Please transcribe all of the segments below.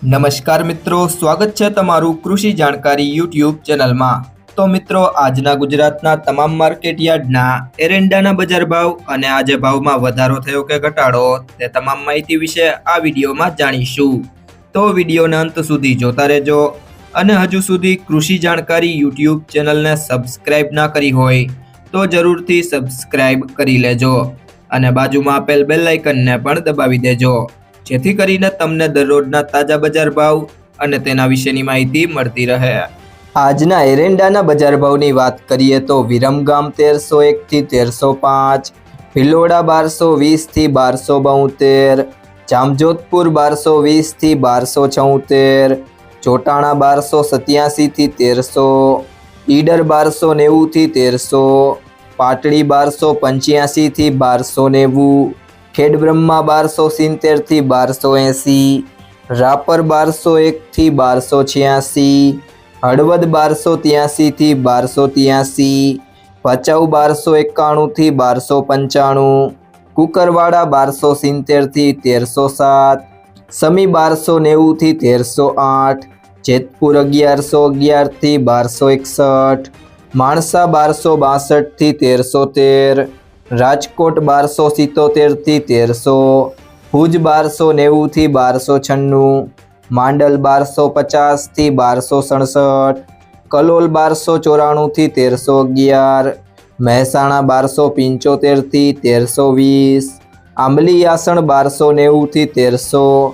નમસ્કાર મિત્રો, સ્વાગત છે તમારું કૃષિ જાણકારી યુટ્યુબ ચેનલમાં। તો મિત્રો, આજના ગુજરાતના તમામ માર્કેટ યાર્ડના એરંડાના બજાર ભાવ અને આજે ભાવમાં વધારો થયો કે ઘટાડો તે તમામ માહિતી વિશે આ વિડીયોમાં જાણીશું। તો વિડીયોને અંત સુધી જોતા રહેજો અને હજુ સુધી કૃષિ જાણકારી યુટ્યુબ ચેનલને સબસ્ક્રાઇબ ના કરી હોય તો જરૂરથી સબસ્ક્રાઇબ કરી લેજો અને બાજુમાં આપેલ બેલ આઇકનને પણ દબાવી દેજો, જેથી કરીને તમને દરરોજના તાજા બજાર ભાવ અને તેના વિશેની માહિતી મળતી રહે। આજના એરંડાના બજાર ભાવની વાત કરીએ તો વિરમગામ 1301 થી 1305, ભિલોડા 1220 થી 1272, જામજોધપુર 1220 થી 1276, ચોટાણા 1287 થી 1300, ઈડર 1290 થી 1300, પાટડી 1285 થી 1290, ખેડબ્રહ્મા 1270 થી 1280, રાપર 1201 થી 1286, હળવદ 1283 થી 1283, ભચાઉ 1291 થી 1295, કુકરવાડા 1270 થી 1307, સમી 1290 થી 1308, જેતપુર 1111 થી 1261, માણસા 1262 થી 1313, રાજકોટ 1277 થી 1300, ભુજ 1290 થી 1296, માંડલ 1250 થી 1267, કલોલ 1294 થી 1311, મહેસાણા 1275 થી 1320, આંબલી આસણ 1290 થી 1300,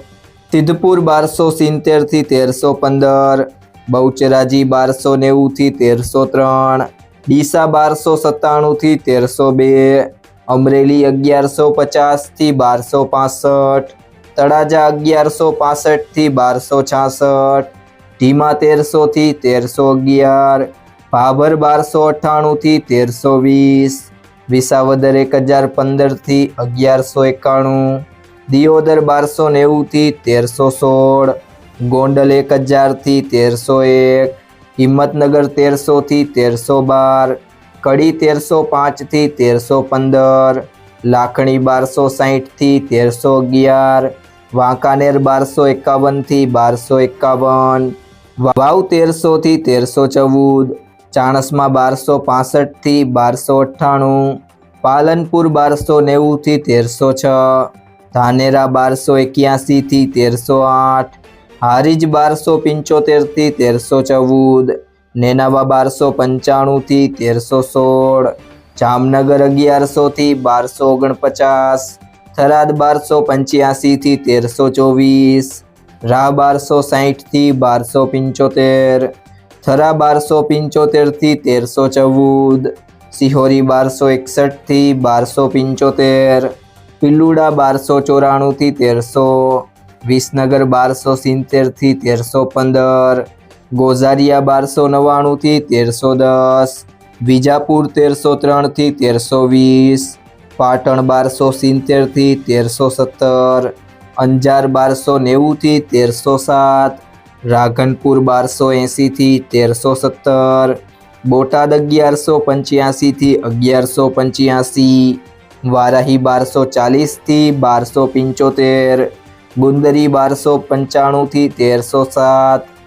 સિદ્ધપુર 1270 થી 1315, બહુચરાજી 1290 થી 1303, ડીસા 1297 થી 1302, અમરેલી 1150 થી 1265, તળાજા 1165 થી 1266, ઢીમા 1300 થી 1311, ભાભર 1298 થી 1320, વિસાવદર 1015 થી 1191, દિયોદર 1290 થી 1316, ગોંડલ 1000 થી 1301, હિંમતનગર 1300 થી 1312, કડી 1305 થી 1315, લાખણી 1260 થી 1311, વાંકાનેર 1251 થી 1251, વાવ 1300 થી 1314, ચાણસ્મા 1265 થી 1298, પાલનપુર 1290 થી 1306, ધાનેરા 1281 થી 1308, હારીજ 1275 થી 1314, નેનાવા 1295 થી 1316, જામનગર 1100 થી 1249, થરાદ 1285 થી 1324, રાહ 1260 થી 1275, થરા 1275 થી 1314, સિહોરી 1261 થી 1275, પિલુડા 1294 થી 1300, વિસનગર 1270 થી 1315, ગોઝારિયા 1299 થી 1310, વિજાપુર 1303 થી 1320, પાટણ 1270 થી 1317, અંજાર 1290 થી 1307, રાધનપુર 1280 થી 1317, બોટાદ 1185 થી 1185, વારાહી 1240 થી 1275, ગુંદરી 1295 થી 1307,